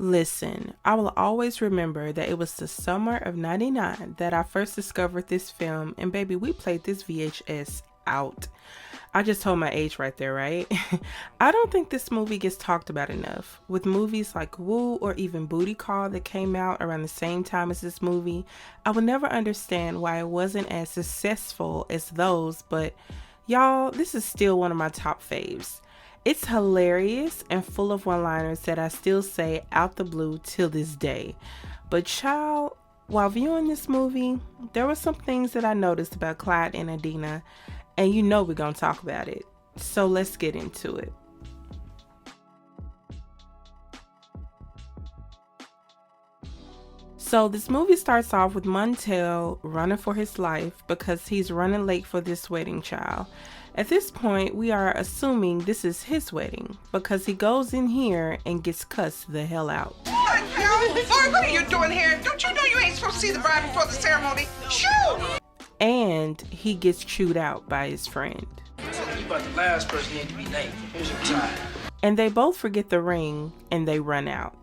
Listen, I will always remember that it was the summer of '99 that I first discovered this film, and baby, we played this VHS out. I just told my age right there, right? I don't think this movie gets talked about enough. With movies like Woo or even Booty Call that came out around the same time as this movie, I would never understand why it wasn't as successful as those, but y'all, this is still one of my top faves. It's hilarious and full of one-liners that I still say out the blue till this day. But child, while viewing this movie, there were some things that I noticed about Clyde and Adina, and you know we're gonna talk about it. So let's get into it. So this movie starts off with Montel running for his life because he's running late for this wedding, child. At this point, we are assuming this is his wedding because he goes in here and gets cussed the hell out. What the hell? Boy, what are you doing here? Don't you know you ain't supposed to see the bride before the ceremony? Shoot! And he gets chewed out by his friend. You about the last person need to be late. Here's your time. And they both forget the ring and they run out.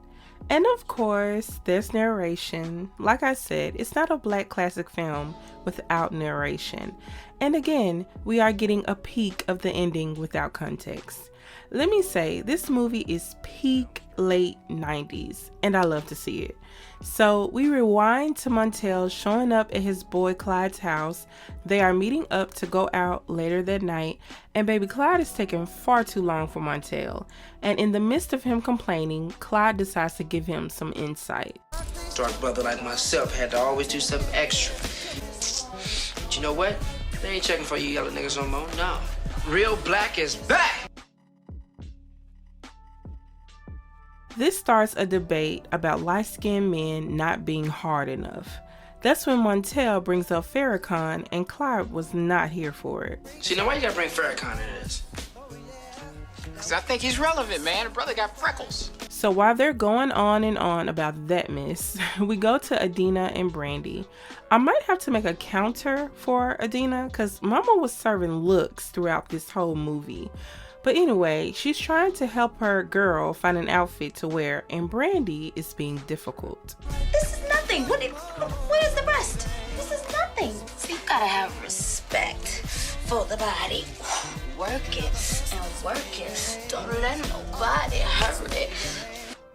And of course, there's narration. Like I said, it's not a black classic film without narration. And again, we are getting a peek of the ending without context. Let me say, this movie is peak late 90s, and I love to see it. So we rewind to Montel showing up at his boy Clyde's house. They are meeting up to go out later that night, and baby Clyde is taking far too long for Montel. And in the midst of him complaining, Clyde decides to give him some insight. Dark brother like myself had to always do something extra. But you know what? They ain't checking for you yellow niggas no more. No. Real black is back! This starts a debate about light-skinned men not being hard enough. That's when Montel brings up Farrakhan, and Clyde was not here for it. See, now why you gotta bring Farrakhan into this? Because I think he's relevant, man. The brother got freckles. So while they're going on and on about that mess, we go to Adina and Brandy. I might have to make a counter for Adina because Mama was serving looks throughout this whole movie. But anyway, she's trying to help her girl find an outfit to wear, and Brandy is being difficult. This is nothing. Where's the rest? This is nothing. So you gotta have respect for the body. Work it and work it. Don't let nobody hurt it.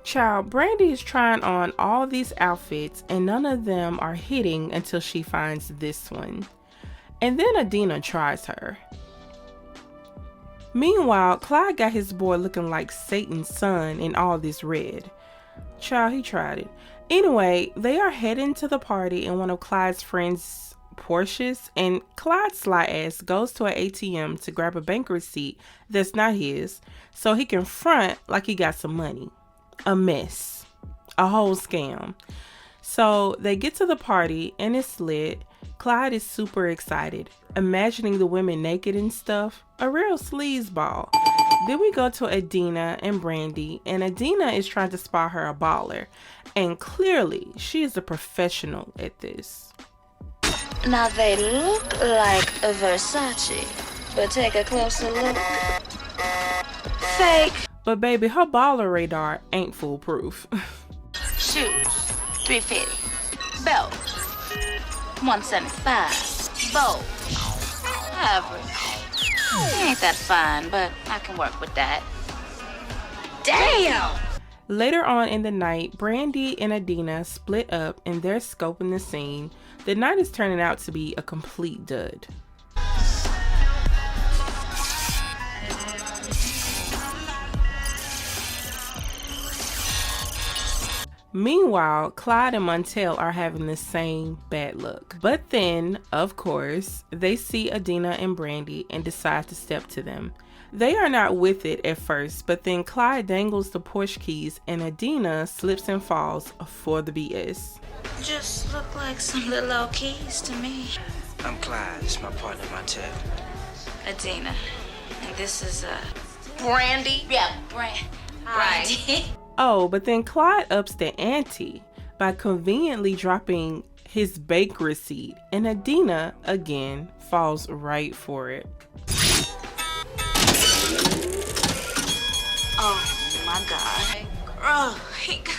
Child, Brandy is trying on all these outfits, and none of them are hitting until she finds this one. And then Adina tries her. Meanwhile, Clyde got his boy looking like Satan's son in all this red. Child, he tried it. Anyway, they are heading to the party in one of Clyde's friends' Porsches, and Clyde's sly ass goes to an ATM to grab a bank receipt that's not his, so he can front like he got some money. A mess. A whole scam. So they get to the party and it's lit. Clyde is super excited, imagining the women naked and stuff. A real sleazeball. Then we go to Adina and Brandy, and Adina is trying to spot her a baller. And clearly, she is a professional at this. Now they look like a Versace, but take a closer look. Fake. But baby, her baller radar ain't foolproof. Shoes, $350. Belt, $175. Bow, average. Ain't that fine, but I can work with that. Damn! Later on in the night, Brandy and Adina split up and they're scoping the scene. The night is turning out to be a complete dud. Meanwhile, Clyde and Montel are having the same bad luck. But then, of course, they see Adina and Brandy and decide to step to them. They are not with it at first, but then Clyde dangles the Porsche keys and Adina slips and falls for the BS. Just look like some little old keys to me. I'm Clyde. It's my partner, Montel. Adina. And this is, Brandy? Yeah, Brandy. Oh, but then Clyde ups the ante by conveniently dropping his bank receipt, and Adina, again, falls right for it. Oh my God. Girl, he got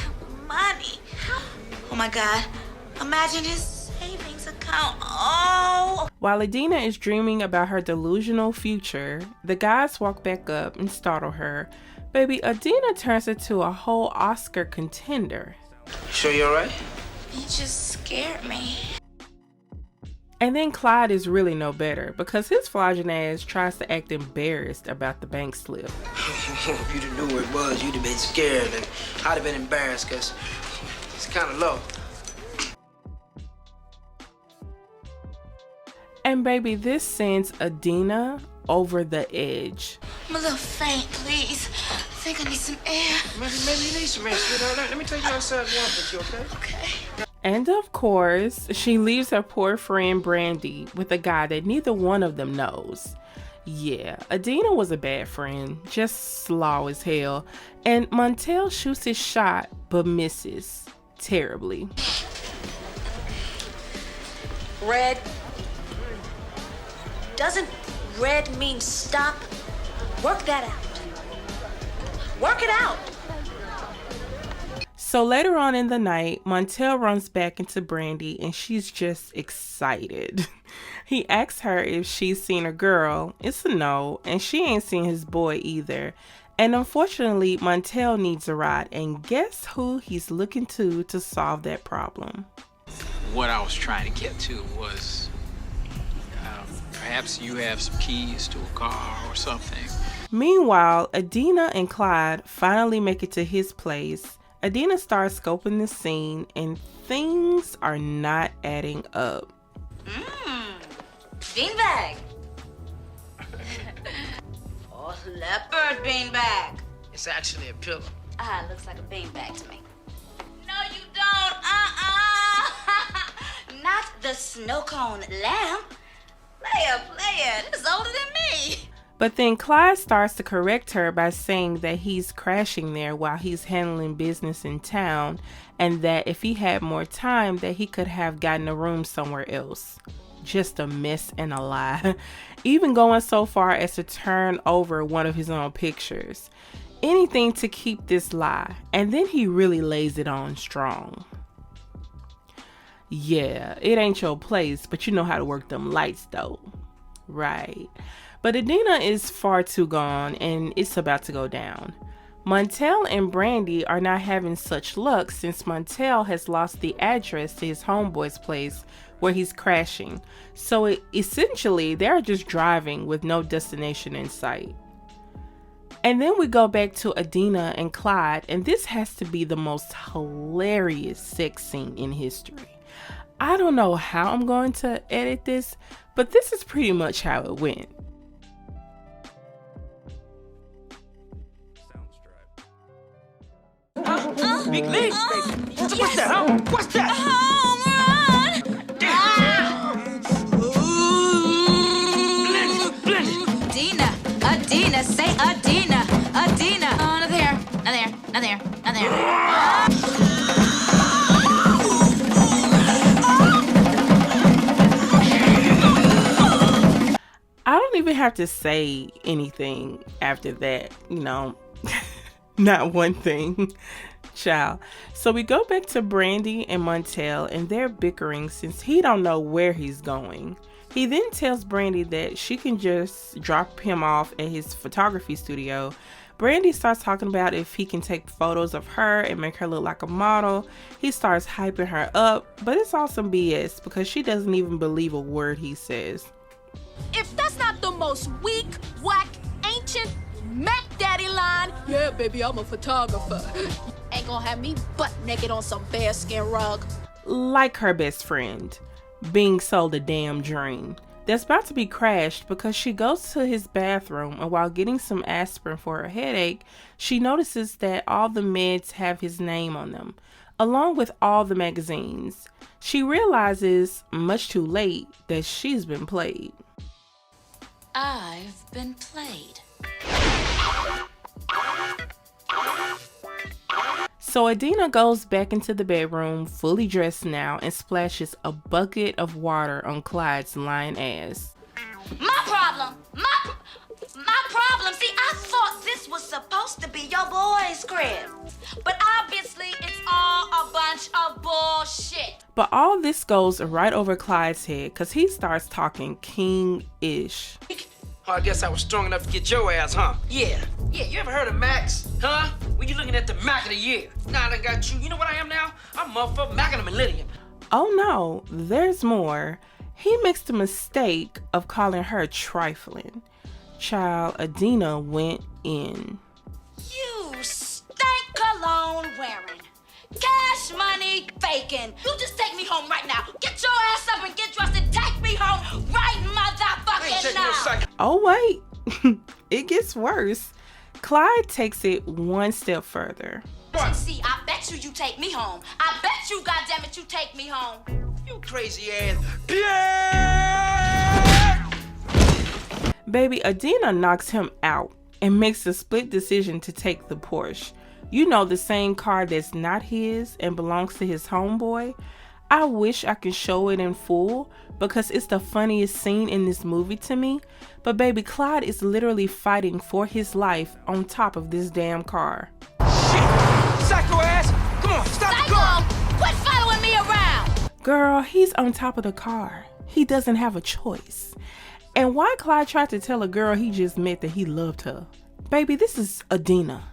money. Oh my God. Imagine his savings account. Oh. While Adina is dreaming about her delusional future, the guys walk back up and startle her. Baby, Adina turns into a whole Oscar contender. Sure you alright? You just scared me. And then Clyde is really no better because his flogging ass tries to act embarrassed about the bank slip. If you'd have knew where it was, you'd have been scared and I'd have been embarrassed because it's kind of low. And baby, this sends Adina over the edge. I'm a little faint, please. I think I need some air. Maybe you need some air, sweetheart. Let me take you outside and walk with you, okay? Okay. And of course, she leaves her poor friend Brandy with a guy that neither one of them knows. Yeah, Adina was a bad friend, just slaw as hell. And Montel shoots his shot, but misses terribly. Red. Doesn't red mean stop? Work that out. Work it out. So later on in the night, Montel runs back into Brandy and she's just excited. He asks her if she's seen a girl. It's a no, and she ain't seen his boy either. And unfortunately, Montel needs a ride, and guess who he's looking to solve that problem? What I was trying to get to was perhaps you have some keys to a car or something. Meanwhile, Adina and Clyde finally make it to his place. Adina starts scoping the scene and things are not adding up. Beanbag. Oh, leopard beanbag. It's actually a pillow. Ah, it looks like a beanbag to me. No, you don't. Not the snow cone lamp. Player, this is older than me. But then Clyde starts to correct her by saying that he's crashing there while he's handling business in town, and that if he had more time that he could have gotten a room somewhere else. Just a mess and a lie. Even going so far as to turn over one of his own pictures. Anything to keep this lie, and then he really lays it on strong. Yeah, it ain't your place, but you know how to work them lights though. Right. But Adina is far too gone and it's about to go down. Montel and Brandy are not having such luck since Montel has lost the address to his homeboy's place where he's crashing. So essentially they're just driving with no destination in sight. And then we go back to Adina and Clyde, and this has to be the most hilarious sex scene in history. I don't know how I'm going to edit this, but this is pretty much how it went. Big leagues, baby. What's that, huh? What's that? Adina, say Adina. Adina. Oh, not there. I don't even have to say anything after that, not one thing. Child. So we go back to Brandy and Montel, and they're bickering since he don't know where he's going. He then tells Brandy that she can just drop him off at his photography studio. Brandy starts talking about if he can take photos of her and make her look like a model. He starts hyping her up, but it's all some BS because she doesn't even believe a word he says. If that's not the most weak, whack, ancient, Mac Daddy line, yeah, baby, I'm a photographer. Ain't gonna have me butt naked on some bearskin rug. Like her best friend, being sold a damn dream that's about to be crashed because she goes to his bathroom, and while getting some aspirin for her headache, she notices that all the meds have his name on them, along with all the magazines. She realizes, much too late, that she's been played. I've been played. So Adina goes back into the bedroom, fully dressed now, and splashes a bucket of water on Clyde's lying ass. My problem. my problem. See, I thought this was supposed to be your boy's crib. But obviously, it's all a bunch of bullshit. But all this goes right over Clyde's head because he starts talking king-ish. Oh, I guess I was strong enough to get your ass, huh? Yeah, you ever heard of Max? Huh? When you looking at the Mac of the year. Now I done got you. You know what I am now? I'm motherfucking Mac of the millennium. Oh no, there's more. He makes the mistake of calling her trifling. Child, Adina went in. You stank cologne wearing, cash money faking. You just take me home right now. Get your ass up and get dressed and take me home right motherfucking now. Oh wait, it gets worse. Clyde takes it one step further. See, I bet you take me home. I bet you, goddammit, you take me home. You crazy ass. Baby, Adina knocks him out and makes a split decision to take the Porsche. You know, the same car that's not his and belongs to his homeboy. I wish I could show it in full because it's the funniest scene in this movie to me. But baby, Clyde is literally fighting for his life on top of this damn car. Psycho ass! Come on, stop the car! Quit following me around! Girl, he's on top of the car. He doesn't have a choice. And why Clyde tried to tell a girl he just met that he loved her? Baby, this is Adina.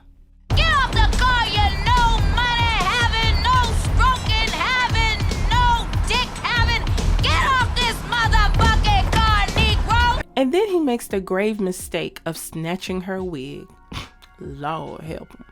Get off the car, you no money having, no stroking having, no dick having. Get off this motherfucking car, Negro! And then he makes the grave mistake of snatching her wig. Lord help him.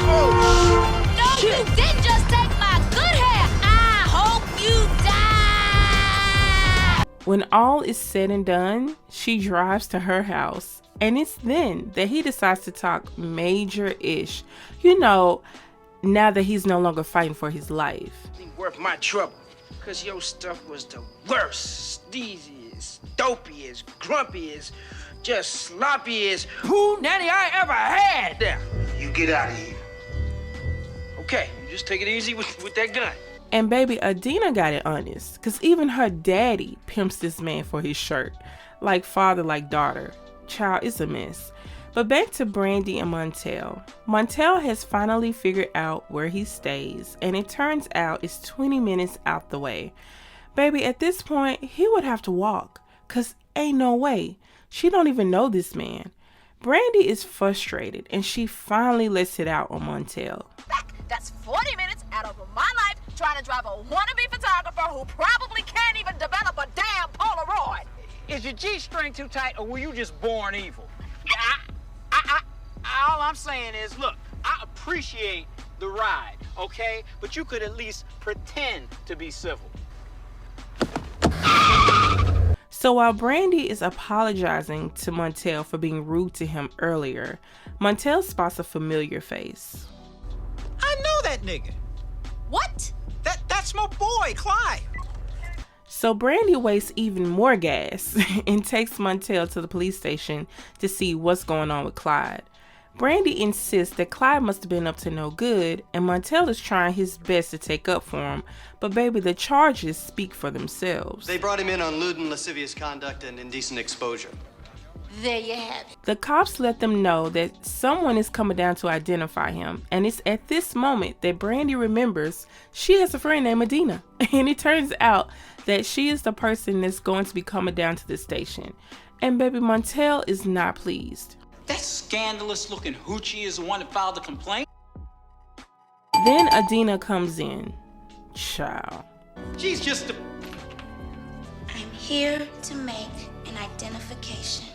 No, you didn't just take my good hair. I hope you die. When all is said and done, she drives to her house. And it's then that he decides to talk major-ish. You know, now that he's no longer fighting for his life. Ain't worth my trouble. Cause your stuff was the worst. Steeziest, dopiest, grumpiest, just sloppiest poo nanny I ever had there. You get out of here. Okay, you just take it easy with that gun. And baby, Adina got it honest, cause even her daddy pimps this man for his shirt. Like father, like daughter. Child, it's a mess. But back to Brandy and Montel. Montel has finally figured out where he stays, and it turns out it's 20 minutes out the way. Baby, at this point, he would have to walk, cause ain't no way. She don't even know this man. Brandy is frustrated, and she finally lets it out on Montel. That's 40 minutes out of my life trying to drive a wannabe photographer who probably can't even develop a damn Polaroid. Is your G-string too tight, or were you just born evil? All I'm saying is, look, I appreciate the ride, okay? But you could at least pretend to be civil. So while Brandy is apologizing to Montel for being rude to him earlier, Montel spots a familiar face. I know that nigga. What? That's my boy, Clyde. So Brandy wastes even more gas and takes Montel to the police station to see what's going on with Clyde. Brandy insists that Clyde must have been up to no good, and Montel is trying his best to take up for him, but baby, the charges speak for themselves. They brought him in on lewd and lascivious conduct and indecent exposure. There you have it. The cops let them know that someone is coming down to identify him, and it's at this moment that Brandy remembers she has a friend named Adina, and it turns out that she is the person that's going to be coming down to the station. And baby, Montel is not pleased. That scandalous looking hoochie is the one that filed the complaint? Then Adina comes in. Child. She's just a... I'm here to make an identification.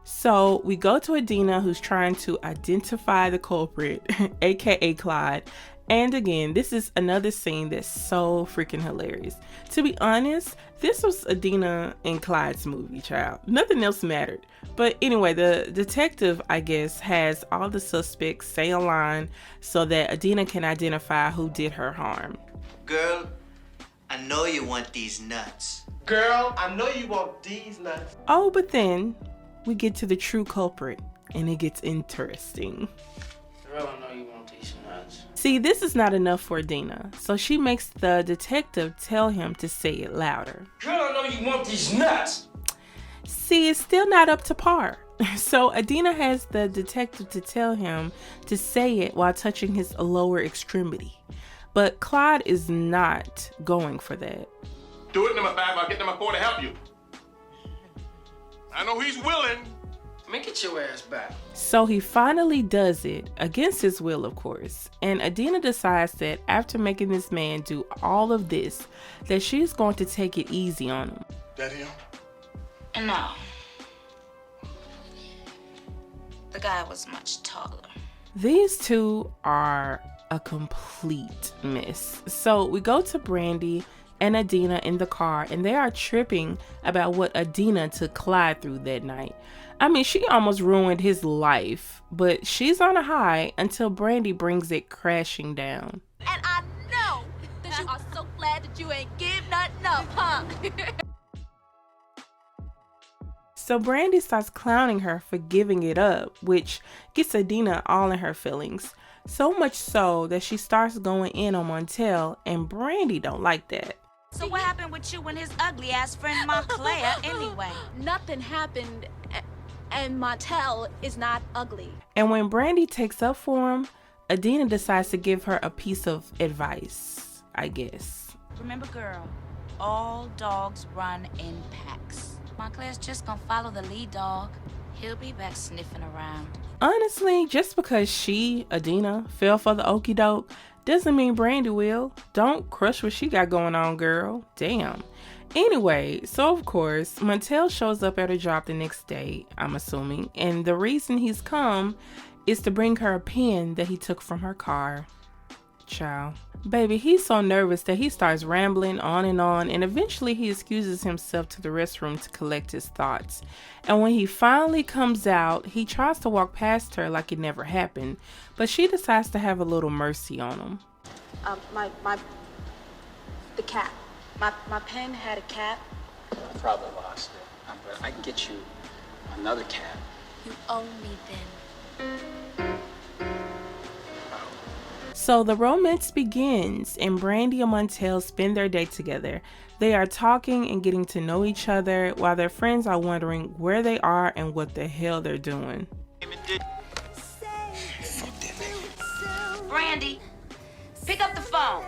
So we go to Adina, who's trying to identify the culprit, aka Clyde. And again, this is another scene that's so freaking hilarious. To be honest, this was Adina and Clyde's movie, child. Nothing else mattered. But anyway, the detective, I guess, has all the suspects say a line so that Adina can identify who did her harm. Girl, I know you want these nuts. Girl, I know you want these nuts. Oh, but then we get to the true culprit, and it gets interesting. Girl, I know you want these nuts. See, this is not enough for Adina, so she makes the detective tell him to say it louder. Girl, I know you want these nuts. See, it's still not up to par. So Adina has the detective to tell him to say it while touching his lower extremity. But Clyde is not going for that. Do it, number 5. I'll get number 4 to help you. I know he's willing. Man, get your ass back. So he finally does it, against his will, of course. And Adina decides that after making this man do all of this, that she's going to take it easy on him. That him? No. The guy was much taller. These two are a complete mess. So we go to Brandy and Adina in the car, and they are tripping about what Adina took Clyde through that night. I mean, she almost ruined his life, but she's on a high until Brandy brings it crashing down. And I know that you are so glad that you ain't give nothing up, huh? So Brandy starts clowning her for giving it up, which gets Adina all in her feelings. So much so that she starts going in on Montel, and Brandy don't like that. So what happened with you and his ugly ass friend Montclair anyway? Nothing happened, and Montel is not ugly. And when Brandy takes up for him, Adina decides to give her a piece of advice, I guess. Remember, girl, all dogs run in packs. Montclair's just gonna follow the lead dog. He'll be back sniffing around. Honestly, just because she, Adina, fell for the okie doke doesn't mean Brandy will. Don't crush what she got going on, girl. Damn. Anyway, so of course, Montel shows up at her job the next day, I'm assuming, and the reason he's come is to bring her a pen that he took from her car. Child. Baby, he's so nervous that he starts rambling on, and eventually he excuses himself to the restroom to collect his thoughts. And when he finally comes out, he tries to walk past her like it never happened, but she decides to have a little mercy on him. The cap. My pen had a cap. I probably lost it. But I can get you another cap. You owe me then. So the romance begins, and Brandy and Montel spend their day together. They are talking and getting to know each other while their friends are wondering where they are and what the hell they're doing. Brandy, pick up the phone.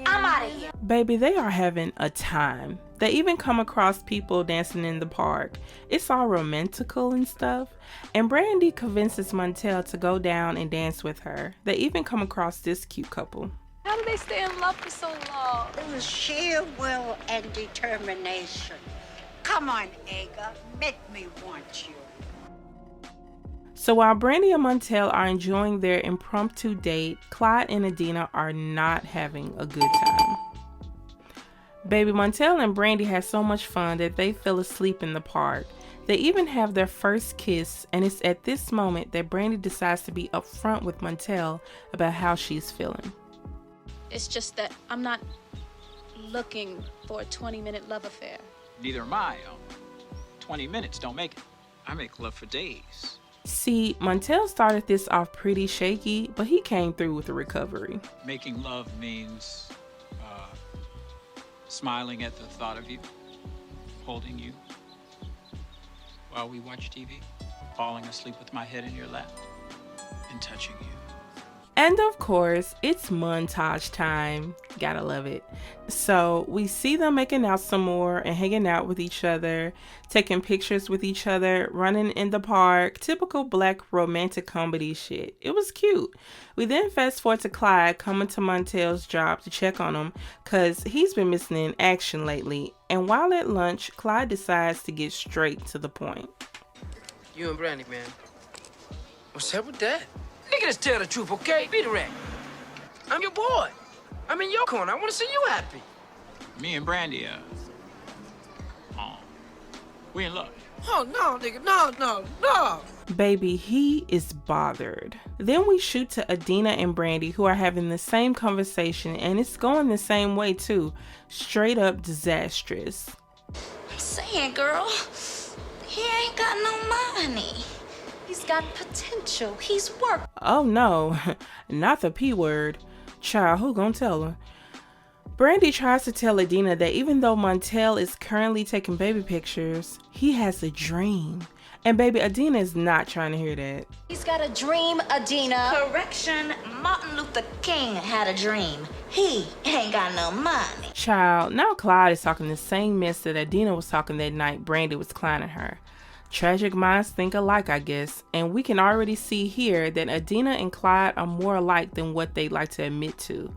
I'm out of here. Baby, they are having a time. They even come across people dancing in the park. It's all romantical and stuff. And Brandy convinces Montel to go down and dance with her. They even come across this cute couple. How do they stay in love for so long? It was sheer will and determination. Come on, Aga, make me want you. So while Brandy and Montel are enjoying their impromptu date, Clyde and Adina are not having a good time. Baby, Montel and Brandy have so much fun that they fell asleep in the park. They even have their first kiss, and it's at this moment that Brandy decides to be upfront with Montel about how she's feeling. It's just that I'm not looking for a 20-minute love affair. Neither am I. 20 minutes don't make it. I make love for days. See, Montel started this off pretty shaky, but he came through with the recovery. Making love means smiling at the thought of you, holding you while we watch TV, falling asleep with my head in your lap, and touching you. And of course, it's montage time. Gotta love it. So we see them making out some more and hanging out with each other, taking pictures with each other, running in the park, typical black romantic comedy shit. It was cute. We then fast forward to Clyde coming to Montel's job to check on him because he's been missing in action lately. And while at lunch, Clyde decides to get straight to the point. You and Brandy, man. What's up with that? Nigga, just tell the truth, okay? Be direct. I'm your boy. I'm in your corner. I want to see you happy. Me and Brandy, we in love. Oh, no, nigga. No. Baby, he is bothered. Then we shoot to Adina and Brandy, who are having the same conversation, and it's going the same way too. Straight up disastrous. I'm saying, girl, he ain't got no money. He's got potential. He's work. Oh no, not the P word. Child, who gonna tell her? Brandy tries to tell Adina that even though Montel is currently taking baby pictures, he has a dream. And baby, Adina is not trying to hear that. He's got a dream, Adina. Correction, Martin Luther King had a dream. He ain't got no money. Child, now Clyde is talking the same mess that Adina was talking that night Brandy was clowning her. Tragic minds think alike, I guess, and we can already see here that Adina and Clyde are more alike than what they like to admit to.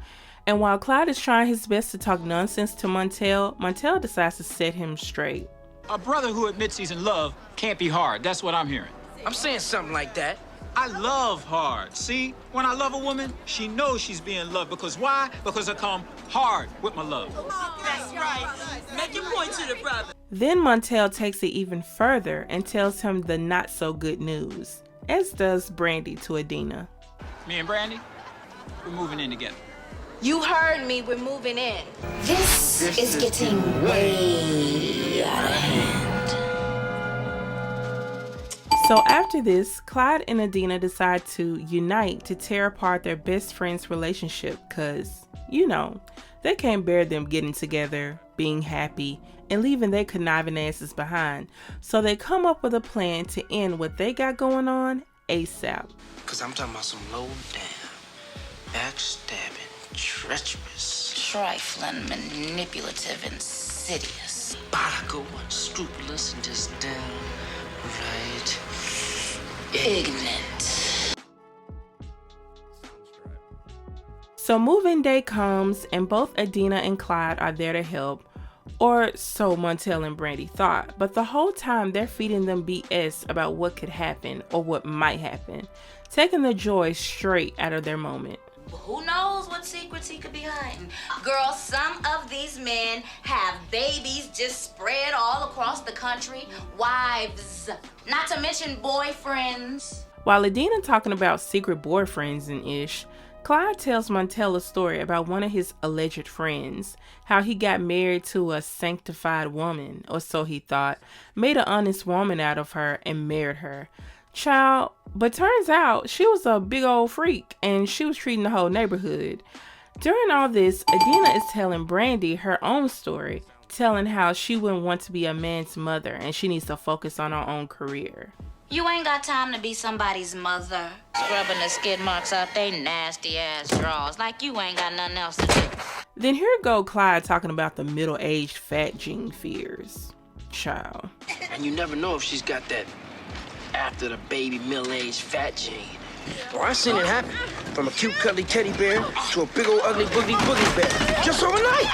And while Clyde is trying his best to talk nonsense to Montel decides to set him straight. A brother who admits he's in love can't be hard. That's what I'm hearing. I'm saying something like that. I love hard. See, when I love a woman, she knows she's being loved. Because why? Because I come hard with my love. That's right. Make your point to the brother. Then Montel takes it even further and tells him the not so good news, as does Brandy to Adina. Me and Brandy, we're moving in together. You heard me, we're moving in. This is getting way out of hand. So after this, Clyde and Adina decide to unite to tear apart their best friend's relationship because, you know, they can't bear them getting together, being happy, and leaving their conniving asses behind. So they come up with a plan to end what they got going on ASAP. Cause I'm talking about some low down, backstabbing, treacherous, Trifling, manipulative, insidious. particle, unscrupulous, and just downright Ignorant. So move-in day comes and both Adina and Clyde are there to help, or so Montel and Brandy thought, but the whole time they're feeding them BS about what could happen or what might happen, taking the joy straight out of their moment. Who knows what secrets he could be hiding? Girl, some of these men have babies just spread all across the country. Wives, not to mention boyfriends. While Adina talking about secret boyfriends and ish, Clyde tells Montel a story about one of his alleged friends, how he got married to a sanctified woman, or so he thought, made an honest woman out of her and married her. Child, but turns out she was a big old freak and she was treating the whole neighborhood. During all this, Adina is telling Brandy her own story, telling how she wouldn't want to be a man's mother and she needs to focus on her own career. You ain't got time to be somebody's mother. Scrubbing the skid marks out they nasty ass drawers like you ain't got nothing else to do. Then here go Clyde talking about the middle-aged fat gene fears. Child. And you never know if she's got that after the baby middle-aged fat gene. Well, I seen it happen. From a cute cuddly teddy bear to a big old ugly boogie bear. Just overnight.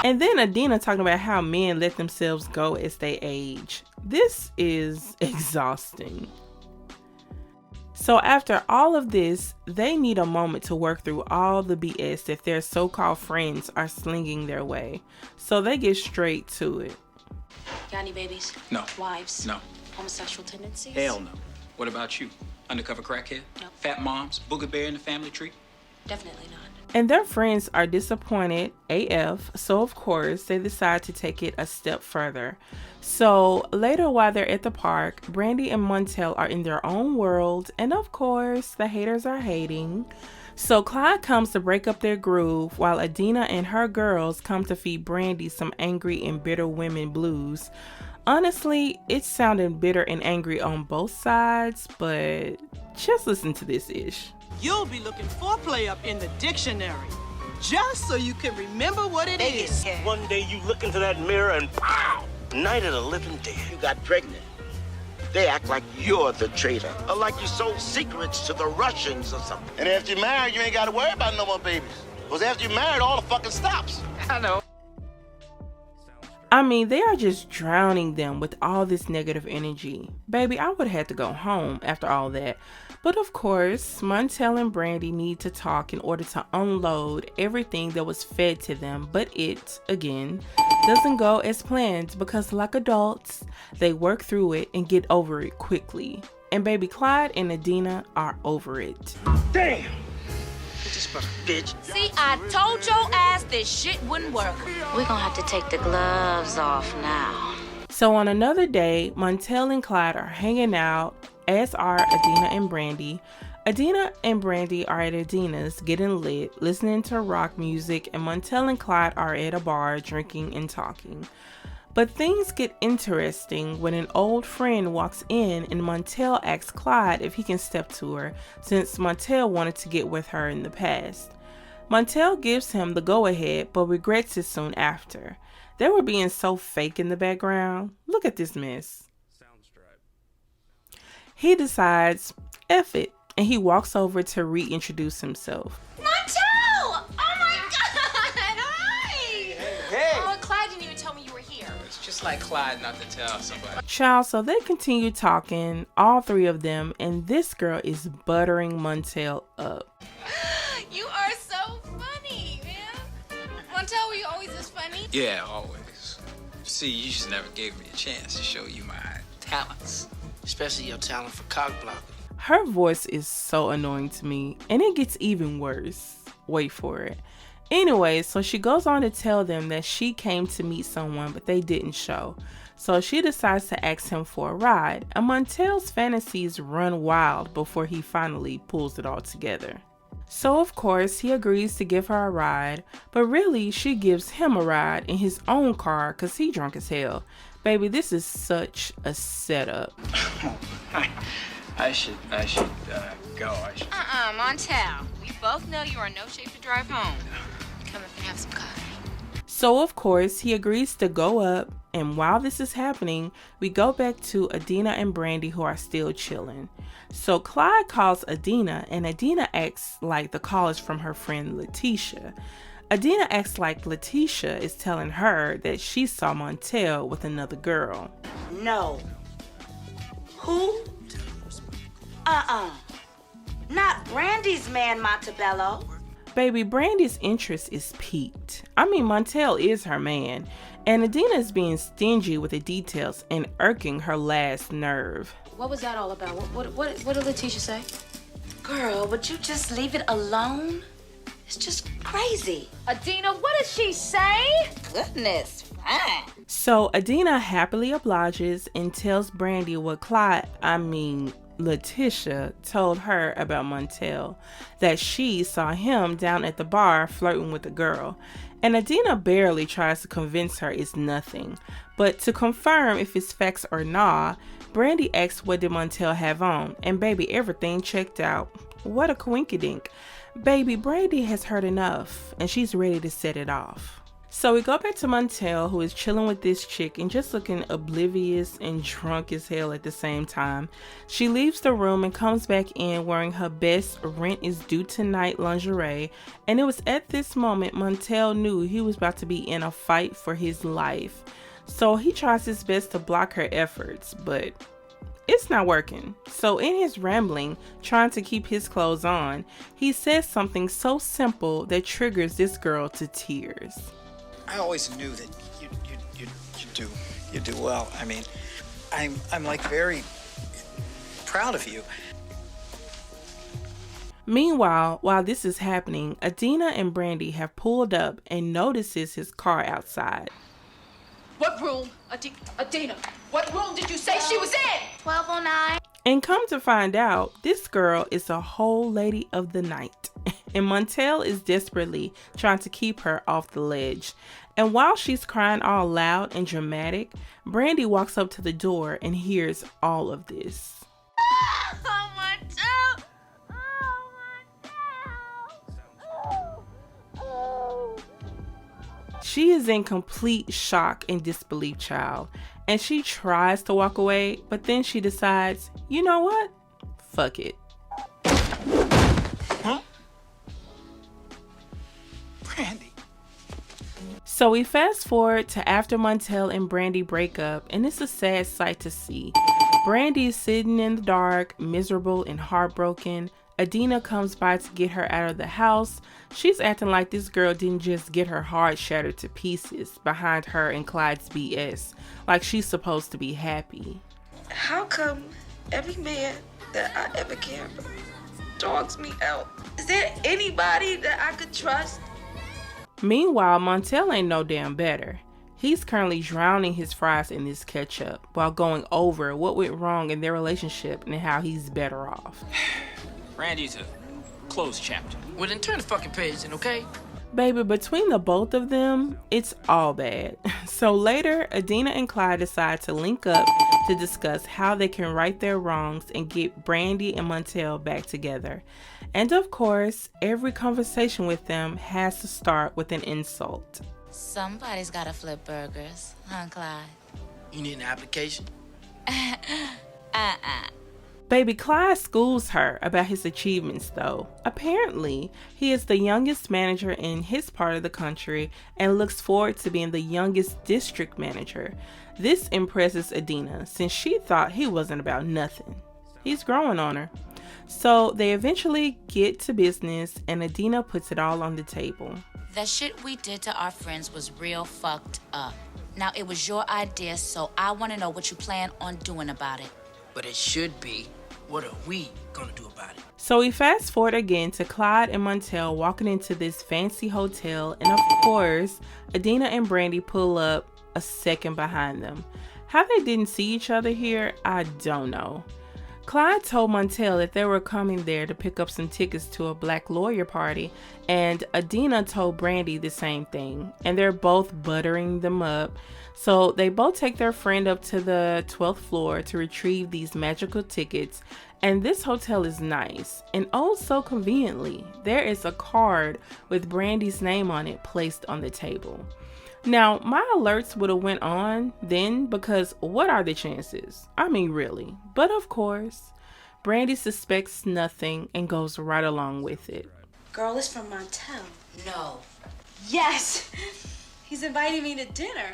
And then Adina talking about how men let themselves go as they age. This is exhausting. So after all of this, they need a moment to work through all the BS that their so-called friends are slinging their way. So they get straight to it. Got any babies? No. Wives? No. Homosexual tendencies? Hell no. What about you? Undercover crackhead? No. Fat moms? Booger bear in the family tree? Definitely not. And their friends are disappointed AF, so of course they decide to take it a step further. So later while they're at the park, Brandy and Montel are in their own world, and of course the haters are hating. So Clyde comes to break up their groove while Adina and her girls come to feed Brandy some angry and bitter women blues. Honestly, it's sounding bitter and angry on both sides, but just listen to this ish. You'll be looking foreplay up in the dictionary, just so you can remember what it is. One day you look into that mirror and pow! Night of the living dead. You got pregnant. They act like you're the traitor, or like you sold secrets to the Russians or something. And after you're married, you ain't got to worry about no more babies. Because after you're married, all the fucking stops. I know. I mean, they are just drowning them with all this negative energy. Baby, I would have had to go home after all that. But of course, Montel and Brandy need to talk in order to unload everything that was fed to them. But it, again, doesn't go as planned because like adults, they work through it and get over it quickly. And baby, Clyde and Adina are over it. Damn! Just about a bitch. See, I told your ass this shit wouldn't work. We're gonna have to take the gloves off now. So on another day, Montel and Clyde are hanging out, as are Adina and Brandy. Adina and Brandy are at Adina's getting lit, listening to rock music, and Montel and Clyde are at a bar drinking and talking. But things get interesting when an old friend walks in and Montel asks Clyde if he can step to her since Montel wanted to get with her in the past. Montel gives him the go-ahead but regrets it soon after. They were being so fake in the background. Look at this mess. He decides, F it, and he walks over to reintroduce himself. Montel! Oh my God! Hi! Hey! Oh, Clyde didn't even tell me you were here. It's just like Clyde not to tell somebody. Child, so they continue talking, all three of them, and this girl is buttering Montel up. You are so funny, man. Montel, were you always this funny? Yeah, always. See, you just never gave me a chance to show you my talents. Especially your talent for cock blocking. Her voice is so annoying to me, and it gets even worse. Wait for it. Anyway, so she goes on to tell them that she came to meet someone, but they didn't show. So she decides to ask him for a ride, and Montel's fantasies run wild before he finally pulls it all together. So of course, he agrees to give her a ride, but really she gives him a ride in his own car because he drunk as hell. Baby, this is such a setup. I should go. Montel. We both know you are in no shape to drive home. Come up and have some coffee. So of course, he agrees to go up, and while this is happening, we go back to Adina and Brandy who are still chilling. So Clyde calls Adina, and Adina acts like the call is from her friend Letitia. Adina acts like Letitia is telling her that she saw Montel with another girl. No. Who? Not Brandy's man, Montebello. Baby, Brandy's interest is piqued. I mean, Montel is her man, and Adina is being stingy with the details and irking her last nerve. What was that all about? What did Letitia say? Girl, would you just leave it alone? It's just crazy. Adina, what did she say? Goodness, fine. So Adina happily obliges and tells Brandy what Letitia told her about Montel, that she saw him down at the bar flirting with a girl. And Adina barely tries to convince her it's nothing. But to confirm if it's facts or not, Brandy asks what did Montel have on, and baby, everything checked out. What a coinkydink. Baby, Brandy has heard enough, and she's ready to set it off. So we go back to Montel, who is chilling with this chick and just looking oblivious and drunk as hell at the same time. She leaves the room and comes back in wearing her best rent is due tonight lingerie, and it was at this moment Montel knew he was about to be in a fight for his life. So he tries his best to block her efforts, but it's not working. So in his rambling, trying to keep his clothes on, he says something so simple that triggers this girl to tears. I always knew that you do well. I mean, I'm like very proud of you. Meanwhile, while this is happening, Adina and Brandy have pulled up and notices his car outside. What room? Adina, what room did you say she was in? 1209. And come to find out, this girl is a whole lady of the night. And Montel is desperately trying to keep her off the ledge. And while she's crying all loud and dramatic, Brandy walks up to the door and hears all of this. Oh, Montel! She is in complete shock and disbelief, child. And she tries to walk away, but then she decides, you know what? Fuck it. Huh? Brandy. So we fast forward to after Montel and Brandy break up, and it's a sad sight to see. Brandy is sitting in the dark, miserable and heartbroken. Adina comes by to get her out of the house. She's acting like this girl didn't just get her heart shattered to pieces behind her and Clyde's BS, like she's supposed to be happy. How come every man that I ever cared about dogs me out? Is there anybody that I could trust? Meanwhile, Montel ain't no damn better. He's currently drowning his fries in this ketchup while going over what went wrong in their relationship and how he's better off. Brandy's a closed chapter. Well, then turn the fucking page then, okay? Baby, between the both of them, it's all bad. So later, Adina and Clyde decide to link up to discuss how they can right their wrongs and get Brandy and Montel back together. And of course, every conversation with them has to start with an insult. Somebody's gotta flip burgers, huh, Clyde? You need an application? Baby, Clyde schools her about his achievements though. Apparently, he is the youngest manager in his part of the country and looks forward to being the youngest district manager. This impresses Adina since she thought he wasn't about nothing. He's growing on her. So they eventually get to business and Adina puts it all on the table. The shit we did to our friends was real fucked up. Now, it was your idea, so I want to know what you plan on doing about it. But it should be, what are we gonna do about it? So we fast forward again to Clyde and Montel walking into this fancy hotel, and of course, Adina and Brandy pull up a second behind them. How they didn't see each other here, I don't know. Clyde told Montel that they were coming there to pick up some tickets to a black lawyer party, and Adina told Brandy the same thing, and they're both buttering them up. So they both take their friend up to the 12th floor to retrieve these magical tickets, and this hotel is nice, and oh so conveniently, there is a card with Brandy's name on it placed on the table. Now, my alerts would have went on then because what are the chances? I mean, really. But of course, Brandy suspects nothing and goes right along with it. Girl, it's from Montel. No. Yes! He's inviting me to dinner.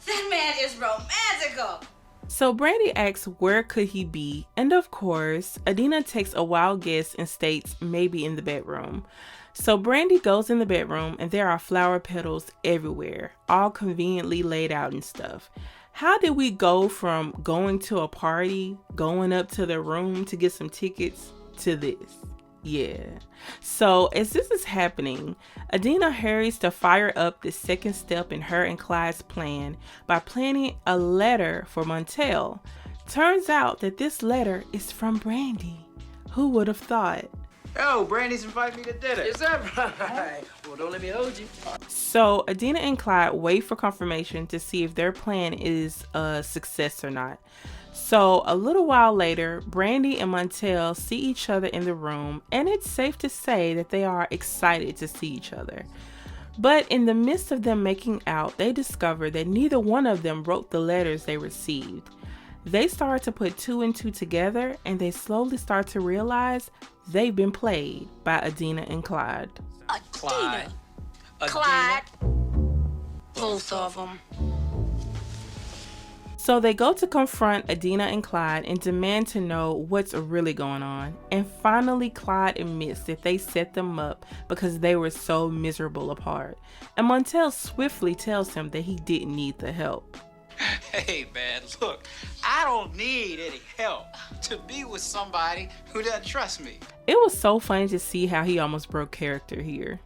That man is romantical. So Brandy asks where could he be, and of course, Adina takes a wild guess and states maybe in the bedroom. So Brandy goes in the bedroom and there are flower petals everywhere, all conveniently laid out and stuff. How did we go from going to a party, going up to the room to get some tickets, to this? Yeah. So as this is happening, Adina hurries to fire up the second step in her and Clyde's plan by planning a letter for Montel. Turns out that this letter is from Brandy. Who would have thought? Oh, Brandy's inviting me to dinner. Is that right? Well, don't let me hold you. So Adina and Clyde wait for confirmation to see if their plan is a success or not. So a little while later, Brandy and Montel see each other in the room, and it's safe to say that they are excited to see each other. But in the midst of them making out, they discover that neither one of them wrote the letters they received. They start to put two and two together, and they slowly start to realize they've been played by Adina and Clyde. Clyde. Clyde. Both of them. So they go to confront Adina and Clyde and demand to know what's really going on. And finally, Clyde admits that they set them up because they were so miserable apart. And Montel swiftly tells him that he didn't need the help. Hey, man, look, I don't need any help to be with somebody who doesn't trust me. It was so funny to see how he almost broke character here.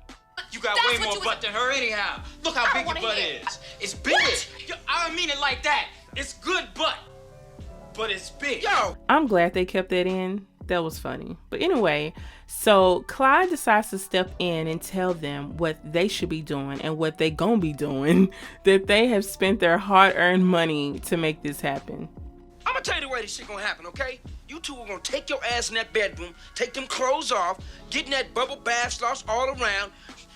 You got way more butt than her anyhow. Look how big your butt is. It's big. I don't mean it like that. It's good butt, but it's big. Yo! I'm glad they kept that in. That was funny. But anyway, so Clyde decides to step in and tell them what they should be doing and what they gonna be doing, that they have spent their hard-earned money to make this happen. I'm gonna tell you the way this shit gonna happen, okay? You two are gonna take your ass in that bedroom, take them clothes off, get in that bubble bath sauce all around,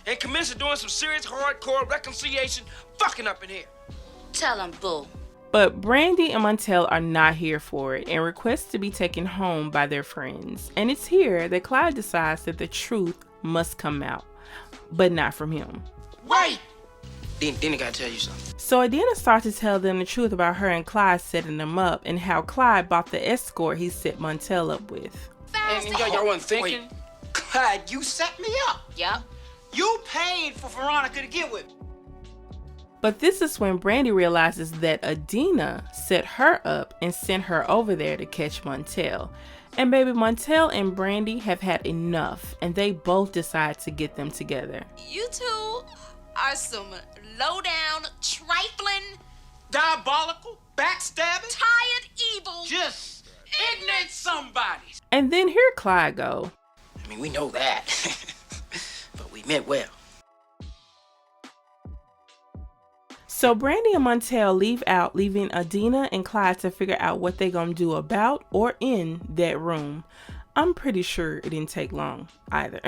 and commence to doing some serious hardcore reconciliation fucking up in here. Tell him, boo. But Brandy and Montel are not here for it and request to be taken home by their friends. And it's here that Clyde decides that the truth must come out, but not from him. Wait! Then I gotta tell you something. So Adina starts to tell them the truth about her and Clyde setting them up and how Clyde bought the escort he set Montel up with. And y'all wasn't thinking? Wait, Clyde, you set me up. Yep. You paid for Veronica to get with me. But this is when Brandy realizes that Adina set her up and sent her over there to catch Montel. And baby, Montel and Brandy have had enough, and they both decide to get them together. You two are some low-down, trifling, diabolical, backstabbing, tired evil, just ignorant somebodies. And then here Clyde go. I mean, we know that. But we meant well. So Brandy and Montel leave out, leaving Adina and Clyde to figure out what they're gonna do about or in that room. I'm pretty sure it didn't take long either.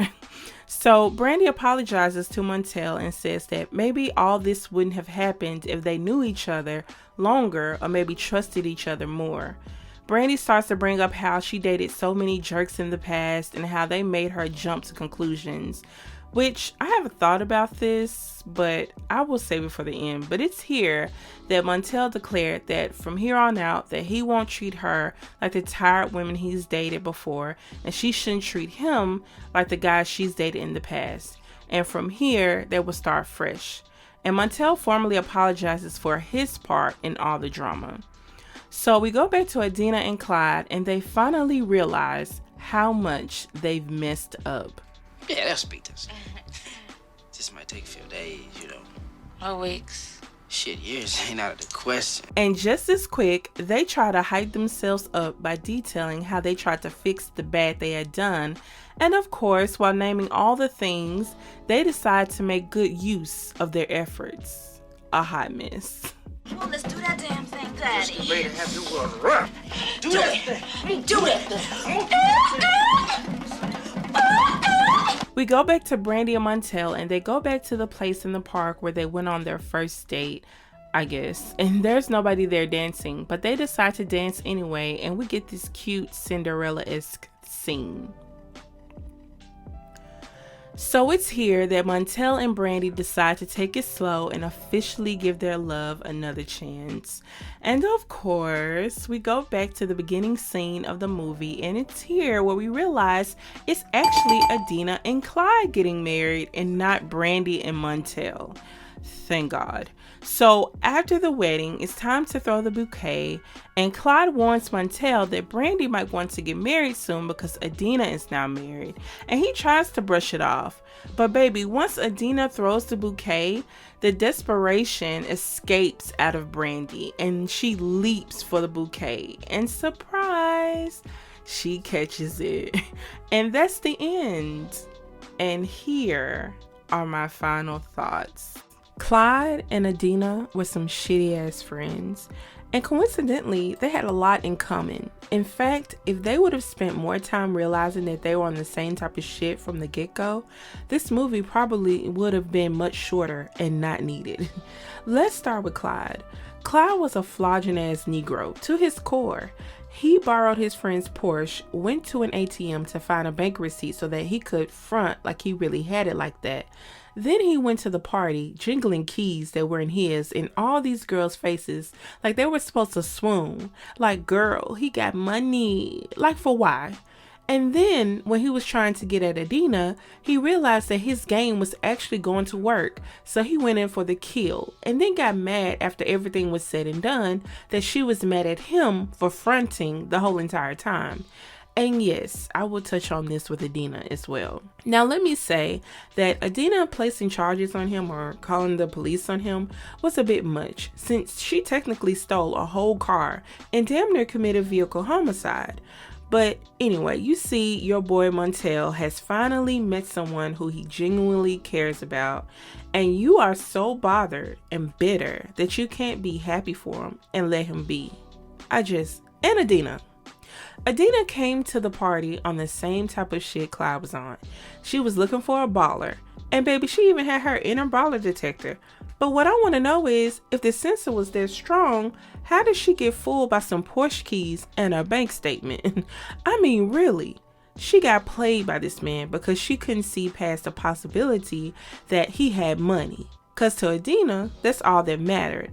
So Brandy apologizes to Montel and says that maybe all this wouldn't have happened if they knew each other longer or maybe trusted each other more. Brandy starts to bring up how she dated so many jerks in the past and how they made her jump to conclusions, which I haven't thought about this, but I will save it for the end. But it's here that Montel declared that from here on out that he won't treat her like the tired women he's dated before, and she shouldn't treat him like the guys she's dated in the past. And from here, they will start fresh. And Montel formally apologizes for his part in all the drama. So we go back to Adina and Clyde, and they finally realize how much they've messed up. Yeah, they'll speak to us. This might take a few days, you know. Or weeks. Shit, years ain't out of the question. And just as quick, they try to hype themselves up by detailing how they tried to fix the bad they had done. And of course, while naming all the things, they decide to make good use of their efforts. A hot mess. Well, let's do that damn thing, Daddy. Just ready to have your world rough. Do it. We go back to Brandy and Montel, and they go back to the place in the park where they went on their first date, I guess. And there's nobody there dancing, but they decide to dance anyway, and we get this cute Cinderella-esque scene. So it's here that Montel and Brandy decide to take it slow and officially give their love another chance. And of course, we go back to the beginning scene of the movie, and it's here where we realize it's actually Adina and Clyde getting married and not Brandy and Montel. Thank God. So after the wedding, it's time to throw the bouquet, and Clyde warns Montel that Brandy might want to get married soon because Adina is now married, and he tries to brush it off. But baby, once Adina throws the bouquet, the desperation escapes out of Brandy, and she leaps for the bouquet, and surprise, she catches it. And that's the end. And here are my final thoughts. Clyde and Adina were some shitty ass friends, and coincidentally, they had a lot in common. In fact, if they would have spent more time realizing that they were on the same type of shit from the get-go, this movie probably would have been much shorter and not needed. Let's start with Clyde. Clyde was a flogging ass Negro to his core. He borrowed his friend's Porsche, went to an ATM to find a bank receipt so that he could front like he really had it like that. Then he went to the party, jingling keys that weren't his in all these girls' faces like they were supposed to swoon. Like, girl, he got money. Like, for why? And then, when he was trying to get at Adina, he realized that his game was actually going to work. So he went in for the kill, and then got mad after everything was said and done that she was mad at him for fronting the whole entire time. And yes, I will touch on this with Adina as well. Now, let me say that Adina placing charges on him or calling the police on him was a bit much, since she technically stole a whole car and damn near committed vehicle homicide. But anyway, you see, your boy Montel has finally met someone who he genuinely cares about, and you are so bothered and bitter that you can't be happy for him and let him be. And Adina came to the party on the same type of shit Clyde was on. She was looking for a baller, and baby, she even had her inner baller detector. But what I want to know is, if the sensor was that strong, how did she get fooled by some Porsche keys and a bank statement? I mean, really? She got played by this man because she couldn't see past the possibility that he had money. Because to Adina, that's all that mattered.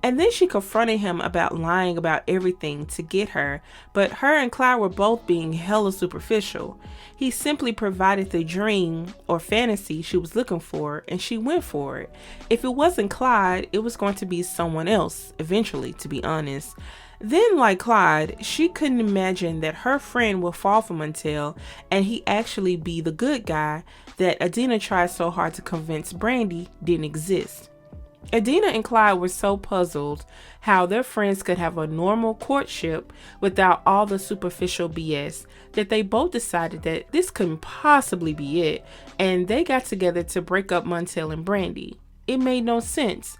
And then she confronted him about lying about everything to get her, but her and Clyde were both being hella superficial. He simply provided the dream or fantasy she was looking for, and she went for it. If it wasn't Clyde, it was going to be someone else, eventually, to be honest. Then, like Clyde, she couldn't imagine that her friend would fall for Montel and he actually be the good guy that Adina tried so hard to convince Brandy didn't exist. Adina and Clyde were so puzzled how their friends could have a normal courtship without all the superficial BS that they both decided that this couldn't possibly be it, and they got together to break up Montel and Brandy. It made no sense.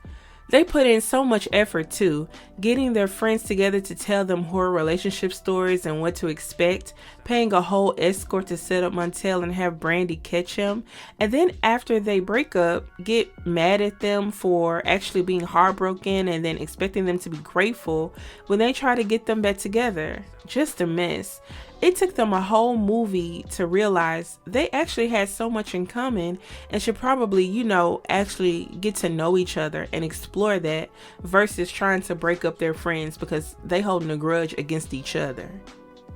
They put in so much effort too, getting their friends together to tell them horror relationship stories and what to expect, paying a whole escort to set up Montel and have Brandy catch him, and then after they break up, get mad at them for actually being heartbroken and then expecting them to be grateful when they try to get them back together. Just a mess. It took them a whole movie to realize they actually had so much in common and should probably, actually get to know each other and explore that versus trying to break up their friends because they holding a grudge against each other.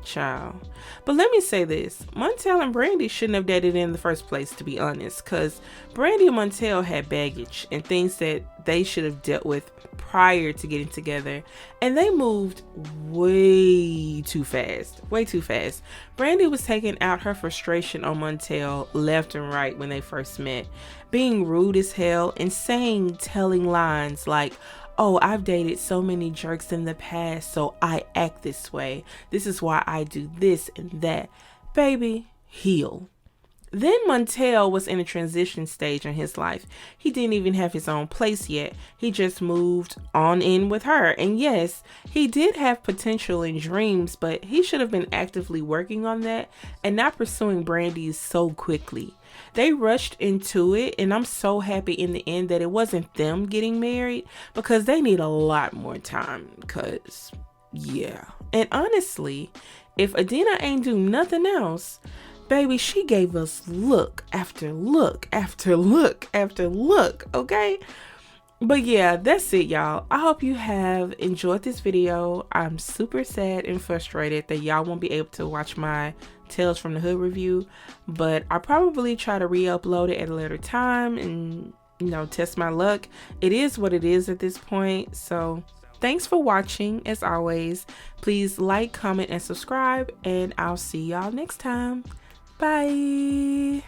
Child. But let me say this, Montel and Brandy shouldn't have dated in the first place, to be honest, because Brandy and Montel had baggage and things that they should have dealt with prior to getting together, and they moved way too fast. Brandy was taking out her frustration on Montel left and right when they first met, being rude as hell and telling lines like, "Oh, I've dated so many jerks in the past, so I act this way. This is why I do this and that." Baby, heal. Then Montel was in a transition stage in his life. He didn't even have his own place yet. He just moved on in with her. And yes, he did have potential and dreams, but he should have been actively working on that and not pursuing Brandy so quickly. They rushed into it, and I'm so happy in the end that it wasn't them getting married, because they need a lot more time, because yeah. And honestly, if Adina ain't do nothing else, baby, she gave us look after look after look after look, okay? But yeah, that's it, y'all. I hope you have enjoyed this video. I'm super sad and frustrated that y'all won't be able to watch my Tales from the Hood review, but I'll probably try to re-upload it at a later time and, test my luck. It is what it is at this point. So thanks for watching. As always, please like, comment, and subscribe, and I'll see y'all next time. Bye.